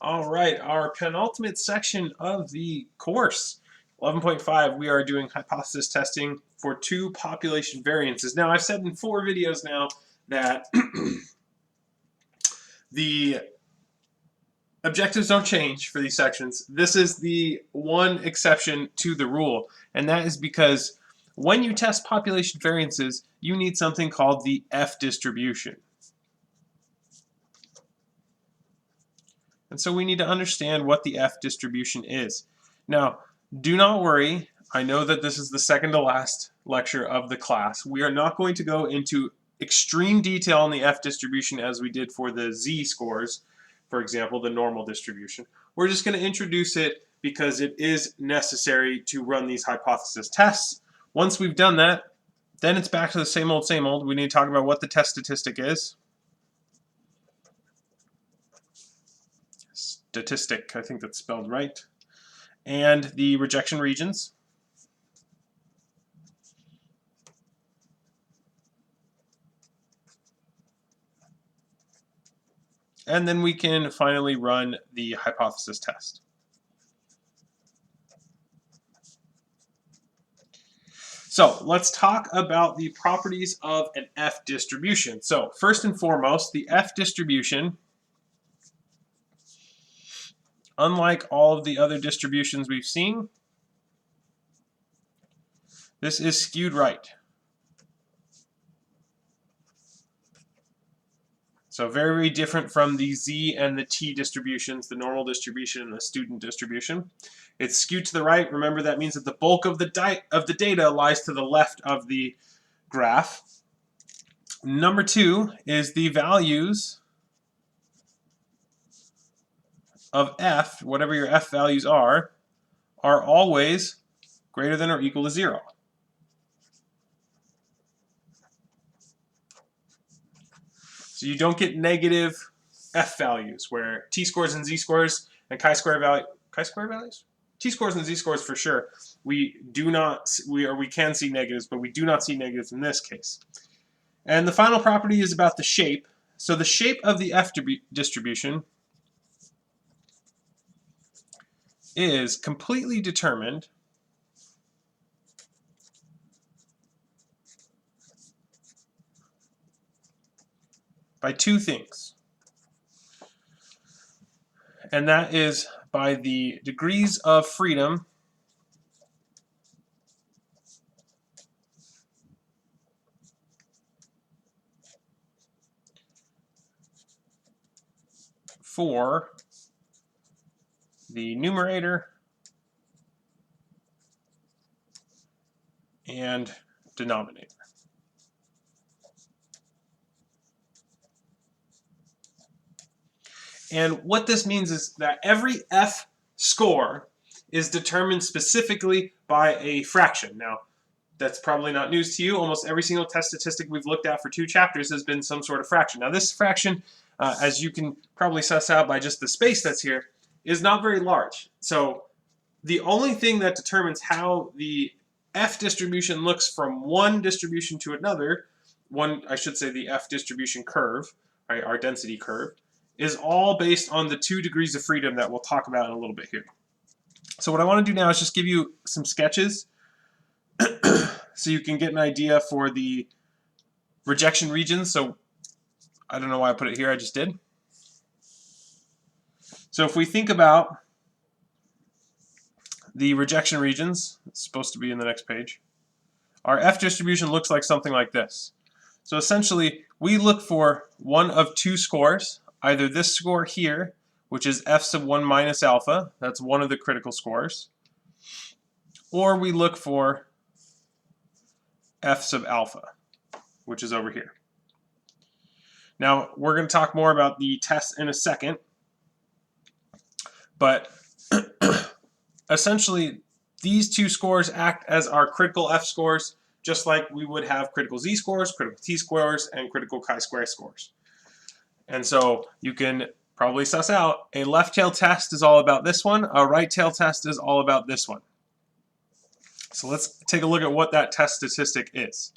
All right, our penultimate section of the course, 11.5, we are doing hypothesis testing for two population variances. Now, I've said in 4 videos now that the objectives don't change for these sections. This is the one exception to the rule, and that is because when you test population variances, you need something called the F distribution. And so we need to understand what the F distribution is. Now, do not worry. I know that this is the second to last lecture of the class. We are not going to go into extreme detail on the F distribution as we did for the Z scores, for example, the normal distribution. We're just going to introduce it because it is necessary to run these hypothesis tests. Once we've done that, then it's back to the same old, same old. We need to talk about what the test statistic is. Statistic, I think that's spelled right, and the rejection regions. And then we can finally run the hypothesis test. So let's talk about the properties of an F distribution. So first and foremost, the F distribution, unlike all of the other distributions we've seen, this is skewed right. So very, very different from the Z and the T distributions, the normal distribution and the student distribution. It's skewed to the right. Remember, that means that the bulk of the data lies to the left of the graph. Number 2 is the values of F, whatever your F values are always greater than or equal to 0. So you don't get negative F values where T-scores and Z-scores and chi-square values? T-scores and Z-scores for sure. We can see negatives, but we do not see negatives in this case. And the final property is about the shape. So the shape of the F distribution is completely determined by 2 things. And that is by the degrees of freedom for the numerator and denominator. And what this means is that every F score is determined specifically by a fraction. Now, that's probably not news to you. Almost every single test statistic we've looked at for 2 chapters has been some sort of fraction. Now, this fraction, as you can probably suss out by just the space that's here, is not very large. So the only thing that determines how the F distribution looks from one distribution to another, the F distribution curve, right, our density curve, is all based on the 2 degrees of freedom that we'll talk about in a little bit here. So what I want to do now is just give you some sketches so you can get an idea for the rejection regions. So I don't know why I put it here, I just did. So if we think about the rejection regions, it's supposed to be in the next page, our F distribution looks like something like this. So essentially, we look for one of 2 scores, either this score here, which is F sub 1 minus alpha, that's one of the critical scores, or we look for F sub alpha, which is over here. Now, we're going to talk more about the test in a second, but essentially, these 2 scores act as our critical F scores, just like we would have critical Z scores, critical T scores, and critical chi-square scores. And so you can probably suss out a left tail test is all about this one, a right tail test is all about this one. So let's take a look at what that test statistic is.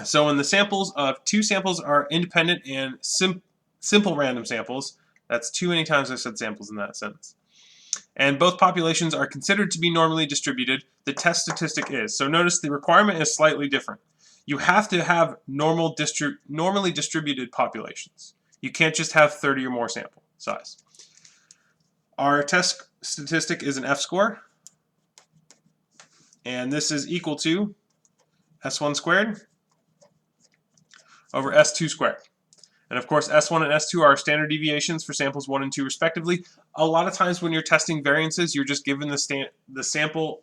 So when the samples of 2 samples are independent and simple random samples, That's too many times I said samples in that sentence. And both populations are considered to be normally distributed. The test statistic is. So notice the requirement is slightly different. You have to have normally distributed populations. You can't just have 30 or more sample size. Our test statistic is an F-score, and this is equal to S1 squared over S2 squared. And of course, S1 and S2 are standard deviations for samples 1 and 2 respectively. A lot of times when you're testing variances, you're just given the sample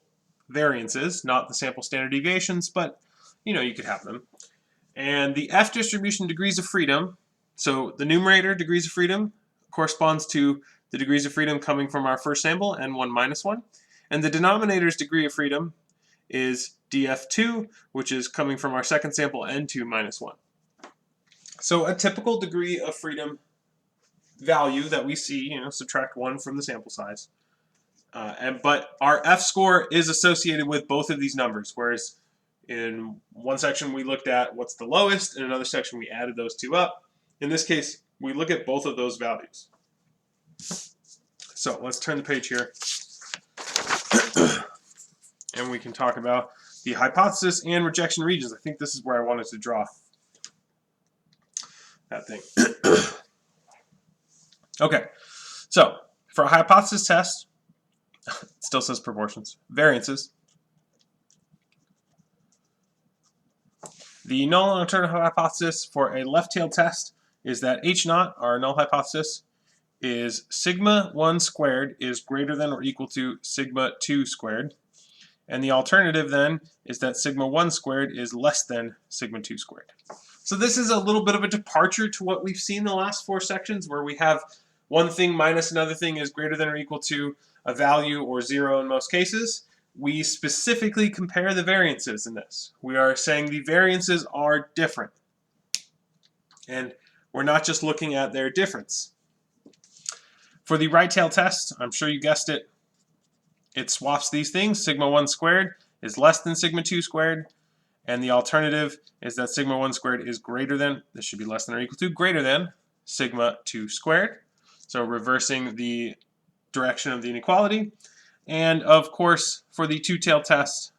variances, not the sample standard deviations, but you could have them. And the F distribution degrees of freedom, so the numerator degrees of freedom corresponds to the degrees of freedom coming from our first sample, N1 minus 1. And the denominator's degree of freedom is df2, which is coming from our second sample, N2 minus 1. So a typical degree of freedom value that we see, subtract 1 from the sample size. But our F-score is associated with both of these numbers, whereas in one section we looked at what's the lowest, in another section we added those two up. In this case, we look at both of those values. So let's turn the page here, and we can talk about the hypothesis and rejection regions. I think this is where I wanted to draw that thing. Okay, so for a hypothesis test, it still says proportions, variances. The null and alternative hypothesis for a left-tailed test is that H0, our null hypothesis, is sigma 1 squared is greater than or equal to sigma 2 squared. And the alternative then is that sigma 1 squared is less than sigma 2 squared. So this is a little bit of a departure to what we've seen in the last 4 sections, where we have one thing minus another thing is greater than or equal to a value or 0 in most cases. We specifically compare the variances in this. We are saying the variances are different. And we're not just looking at their difference. For the right-tail test, I'm sure you guessed it, it swaps these things. Sigma 1 squared is less than sigma 2 squared. And the alternative is that sigma 1 squared is greater than, this should be less than or equal to, greater than sigma 2 squared. So reversing the direction of the inequality. And of course, for the two-tailed test,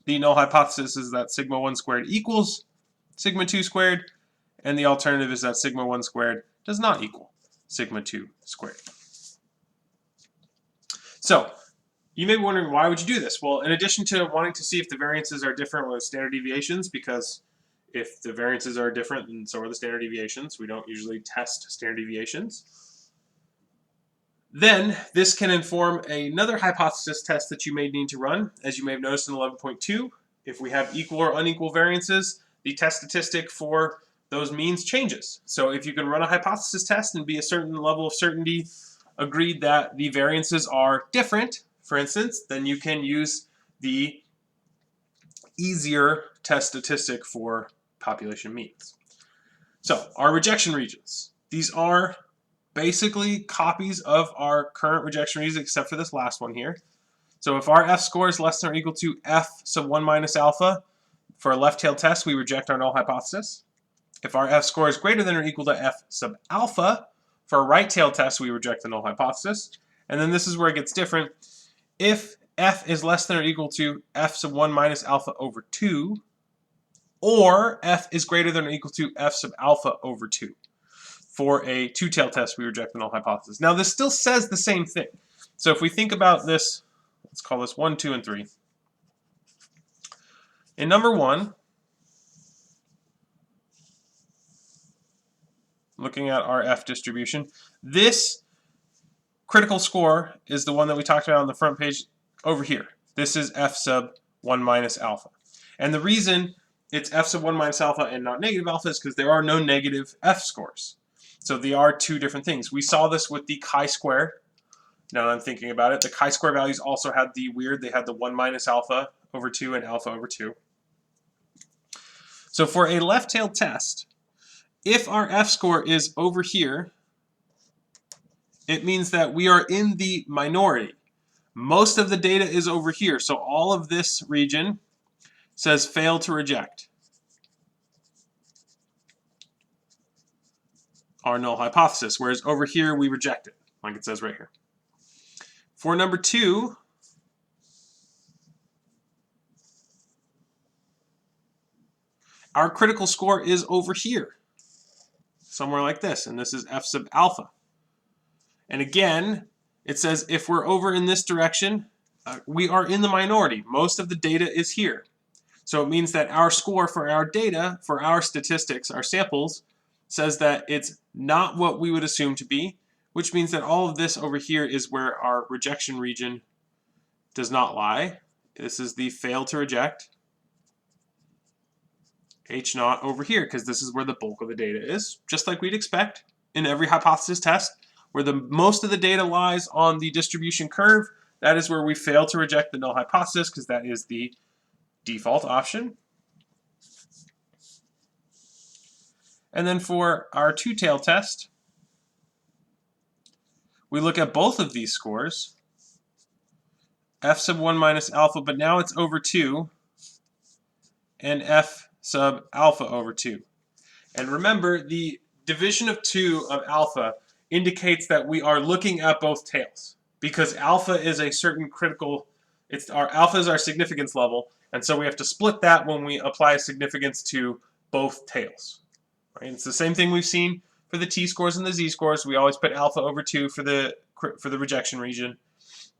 the null hypothesis is that sigma 1 squared equals sigma 2 squared, and the alternative is that sigma 1 squared does not equal sigma 2 squared. So, you may be wondering, why would you do this? Well, in addition to wanting to see if the variances are different with standard deviations, because if the variances are different, then so are the standard deviations. We don't usually test standard deviations. Then, this can inform another hypothesis test that you may need to run. As you may have noticed in 11.2, if we have equal or unequal variances, the test statistic for those means changes. So if you can run a hypothesis test and be a certain level of certainty agreed that the variances are different, for instance, then you can use the easier test statistic for population means. So our rejection regions. These are basically copies of our current rejection regions except for this last one here. So if our F score is less than or equal to F sub 1 minus alpha, for a left-tailed test, we reject our null hypothesis. If our F score is greater than or equal to F sub alpha, for a right-tailed test, we reject the null hypothesis. And then this is where it gets different. If F is less than or equal to F sub 1 minus alpha over 2, or F is greater than or equal to F sub alpha over 2. For a two-tailed test, we reject the null hypothesis. Now, this still says the same thing. So if we think about this, let's call this 1, 2, and 3. In number 1, looking at our F distribution, this critical score is the one that we talked about on the front page over here. This is F sub 1 minus alpha. And the reason it's F sub 1 minus alpha and not negative alpha is because there are no negative F scores. So they are two different things. We saw this with the chi-square. Now that I'm thinking about it, the chi-square values also had the weird, they had the 1 minus alpha over 2 and alpha over 2. So for a left-tailed test, if our F score is over here, it means that we are in the minority. Most of the data is over here, so all of this region says fail to reject. our null hypothesis, whereas over here we reject it, like it says right here. For number 2, our critical score is over here, somewhere like this, and this is f sub alpha. And again, it says if we're over in this direction, we are in the minority. Most of the data is here. So it means that our score for our data, for our statistics, our samples, says that it's not what we would assume to be, which means that all of this over here is where our rejection region does not lie. This is the fail to reject. H0 over here, because this is where the bulk of the data is, just like we'd expect in every hypothesis test. Where the most of the data lies on the distribution curve, that is where we fail to reject the null hypothesis, because that is the default option. And then for our two-tailed test, we look at both of these scores, f sub 1 minus alpha, but now it's over 2, and f sub alpha over 2. And remember, the division of 2 of alpha indicates that we are looking at both tails, because alpha is a certain critical, alpha is our significance level, and so we have to split that when we apply a significance to both tails. Right? It's the same thing we've seen for the t-scores and the z-scores. We always put alpha over 2 for the rejection region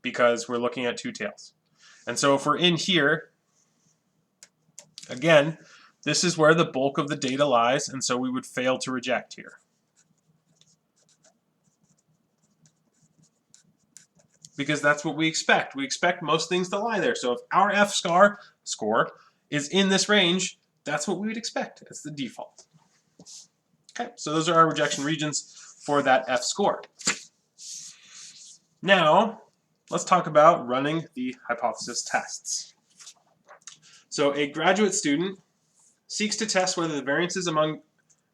because we're looking at two tails. And so if we're in here, again, this is where the bulk of the data lies, and so we would fail to reject here. Because that's what we expect. We expect most things to lie there. So if our F score is in this range, that's what we would expect. It's the default. Okay, so those are our rejection regions for that F score. Now, let's talk about running the hypothesis tests. So a graduate student seeks to test whether the variances among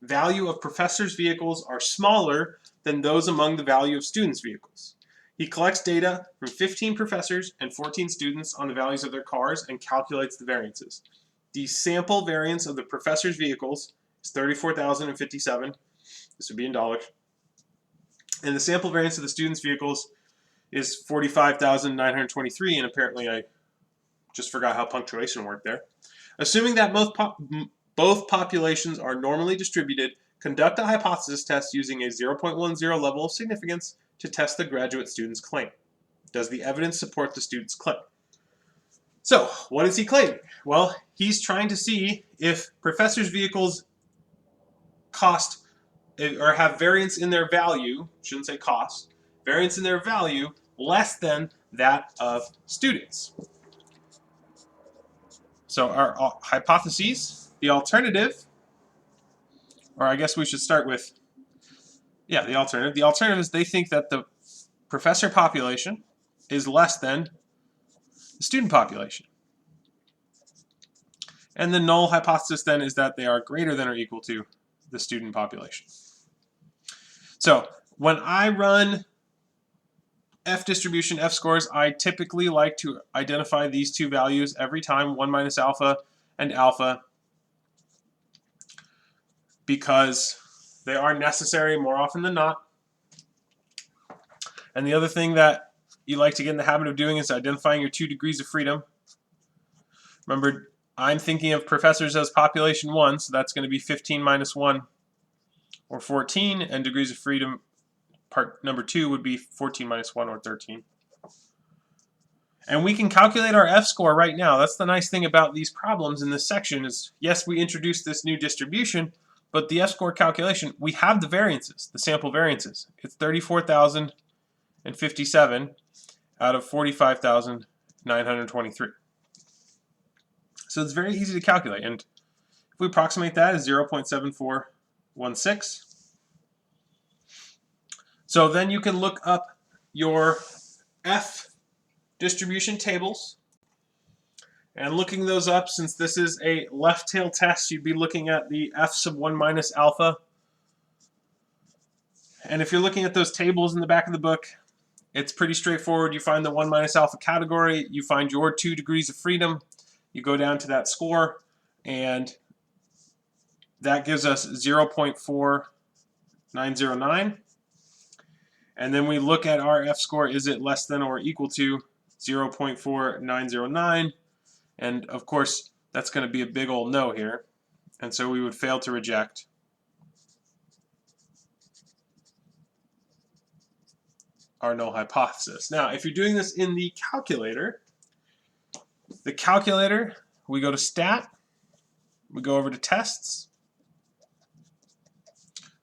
value of professors' vehicles are smaller than those among the value of students' vehicles. He collects data from 15 professors and 14 students on the values of their cars and calculates the variances. The sample variance of the professors' vehicles is 34,057. This would be in dollars. And the sample variance of the students' vehicles is 45,923, and apparently I just forgot how punctuation worked there. Assuming that both populations are normally distributed, conduct a hypothesis test using a 0.10 level of significance to test the graduate student's claim. Does the evidence support the student's claim? So, what is he claiming? Well, he's trying to see if professors' vehicles cost or have variance in their value, shouldn't say cost, variance in their value less than that of students. So our hypotheses, the alternative, or I guess we should start with, the alternative. The alternative is they think that the professor population is less than the student population. And the null hypothesis then is that they are greater than or equal to the student population. So when I run F distribution, F scores, I typically like to identify these two values every time, 1 minus alpha and alpha, because they are necessary more often than not. And the other thing that you like to get in the habit of doing is identifying your 2 degrees of freedom. Remember, I'm thinking of professors as population 1, so that's going to be 15 minus 1, or 14, and degrees of freedom, part number 2, would be 14 minus 1, or 13. And we can calculate our F score right now. That's the nice thing about these problems in this section is, yes, we introduced this new distribution, but the F score calculation, we have the variances, the sample variances. It's 34,057 out of 45,923. So it's very easy to calculate. And if we approximate that as 0.7416, so then you can look up your F distribution tables. And looking those up, since this is a left tail test, you'd be looking at the F sub 1 minus alpha. And if you're looking at those tables in the back of the book, it's pretty straightforward. You find the 1 minus alpha category, you find your 2 degrees of freedom, you go down to that score, and that gives us 0.40 909. And then we look at our F-score, is it less than or equal to 0.4909? And of course, that's going to be a big old no here. And so we would fail to reject. Our null hypothesis. Now, if you're doing this in the calculator, we go to stat, we go over to tests,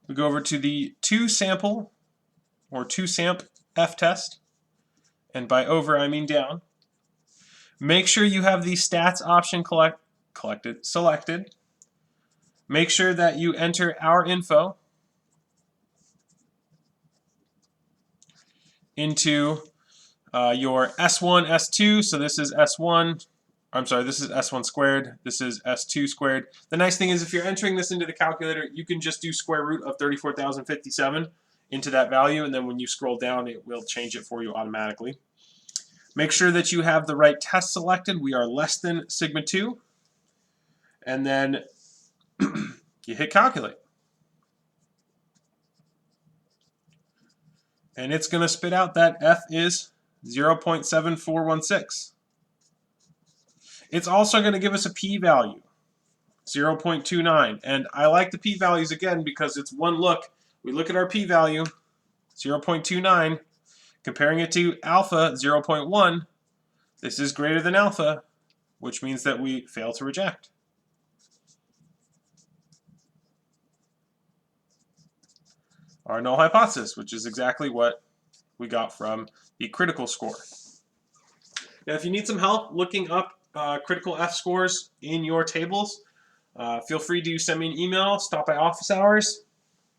we go over to the 2-sample or 2-samp f-test, and by over I mean down. Make sure you have the stats option selected. Make sure that you enter our info into your S1, S2. So this is S1. I'm sorry, this is S1 squared. This is S2 squared. The nice thing is if you're entering this into the calculator, you can just do square root of 34,057 into that value, and then when you scroll down, it will change it for you automatically. Make sure that you have the right test selected. We are less than sigma 2. And then you hit calculate. And it's going to spit out that F is 0.7416. It's also going to give us a p-value, 0.29. And I like the p-values again because it's one look. We look at our p-value, 0.29, comparing it to alpha, 0.1. This is greater than alpha, which means that we fail to reject. Our null hypothesis, which is exactly what we got from the critical score. Now, if you need some help looking up critical F scores in your tables, feel free to send me an email, stop by office hours,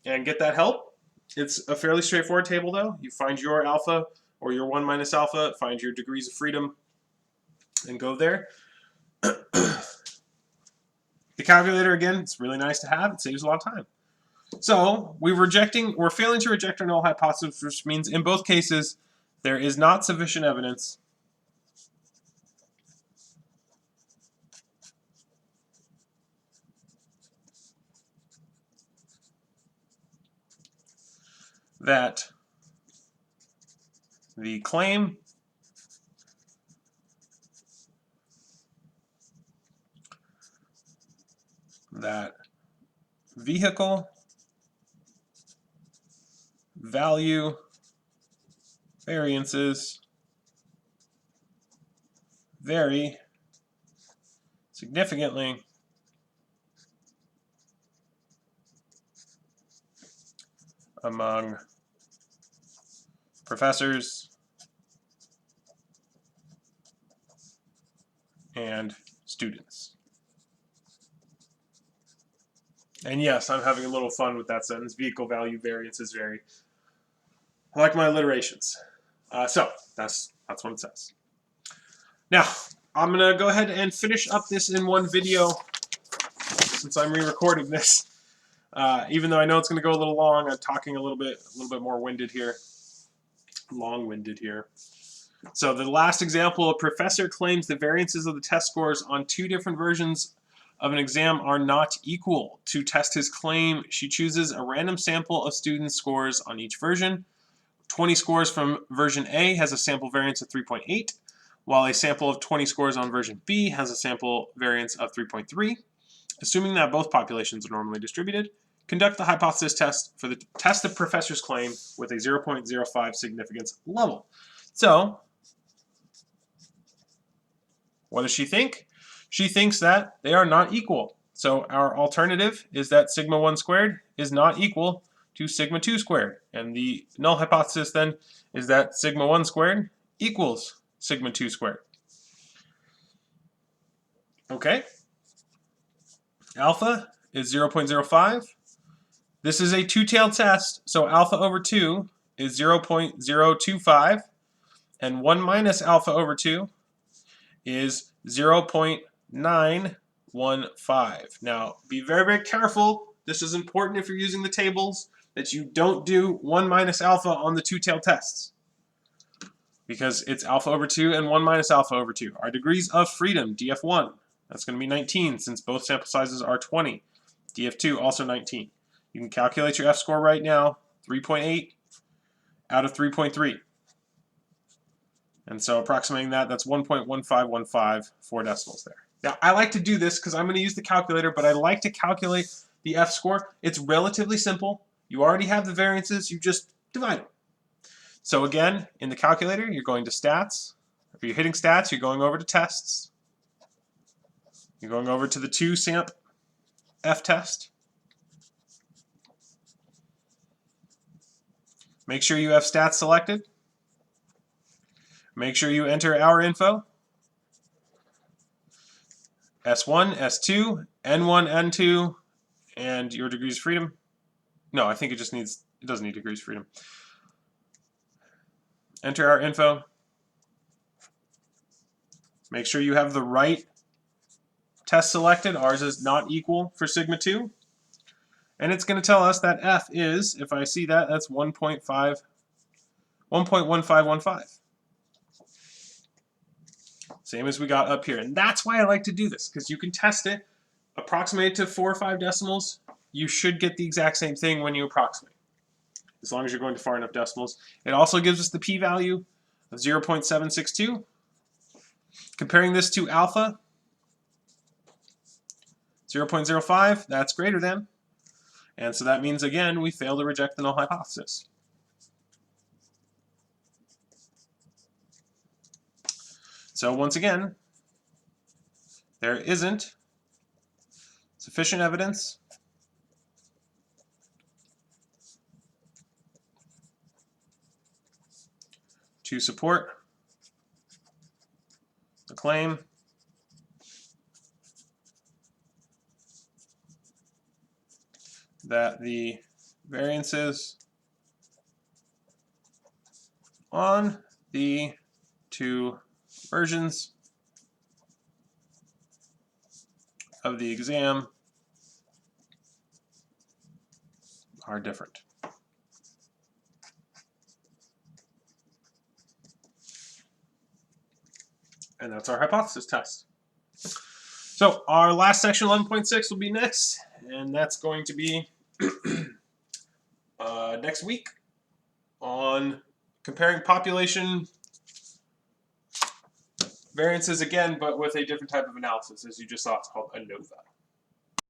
and get that help. It's a fairly straightforward table, though. You find your alpha or your 1 minus alpha, find your degrees of freedom, and go there. The calculator, again, it's really nice to have. It saves a lot of time. So we're failing to reject our null hypothesis, which means in both cases there is not sufficient evidence that the claim that vehicle value variances vary significantly among professors and students. And yes, I'm having a little fun with that sentence. Vehicle value variances vary. I like my alliterations. So that's what it says. Now, I'm going to go ahead and finish up this in one video since I'm re-recording this. Even though I know it's going to go a little long, I'm talking a little bit more winded here. Long-winded here. So the last example, a professor claims the variances of the test scores on 2 different versions of an exam are not equal. To test his claim, she chooses a random sample of students' scores on each version. 20 scores from version A has a sample variance of 3.8, while a sample of 20 scores on version B has a sample variance of 3.3. Assuming that both populations are normally distributed, conduct the hypothesis test for the test the professor's claim with a 0.05 significance level. So, what does she think? She thinks that they are not equal. So our alternative is that sigma 1 squared is not equal to sigma 2 squared. And the null hypothesis then is that sigma 1 squared equals sigma 2 squared. Okay. Alpha is 0.05. This is a two-tailed test, so alpha over 2 is 0.025, and 1 minus alpha over 2 is 0.915. Now, be very, very careful. This is important if you're using the tables, that you don't do 1 minus alpha on the two-tailed tests, because it's alpha over 2 and 1 minus alpha over 2. Our degrees of freedom, df1, that's going to be 19 since both sample sizes are 20. df2, also 19. You can calculate your F-score right now, 3.8 out of 3.3. And so approximating that, that's 1.1515, 4 decimals there. Now, I like to do this because I'm going to use the calculator, but I like to calculate the F-score. It's relatively simple. You already have the variances, you just divide them. So again, in the calculator, you're going to stats. If you're hitting stats, you're going over to tests. You're going over to the 2SAMP F-test. Make sure you have stats selected. Make sure you enter our info. S1, S2, N1, N2, and your degrees of freedom. No, I think it doesn't need degrees of freedom. Enter our info. Make sure you have the right test selected. Ours is not equal for sigma 2. And it's going to tell us that F is, if I see that, that's 1.1515. Same as we got up here. And that's why I like to do this, because you can test it, approximate it to 4 or 5 decimals. You should get the exact same thing when you approximate, as long as you're going to far enough decimals. It also gives us the p-value of 0.762. Comparing this to alpha, 0.05, that's greater than. And so that means, again, we fail to reject the null hypothesis. So once again, there isn't sufficient evidence to support the claim that the variances on the 2 versions of the exam are different. And that's our hypothesis test. So our last section, 11.6, will be next, and that's going to be next week on comparing population variances again, but with a different type of analysis. As you just saw, it's called ANOVA.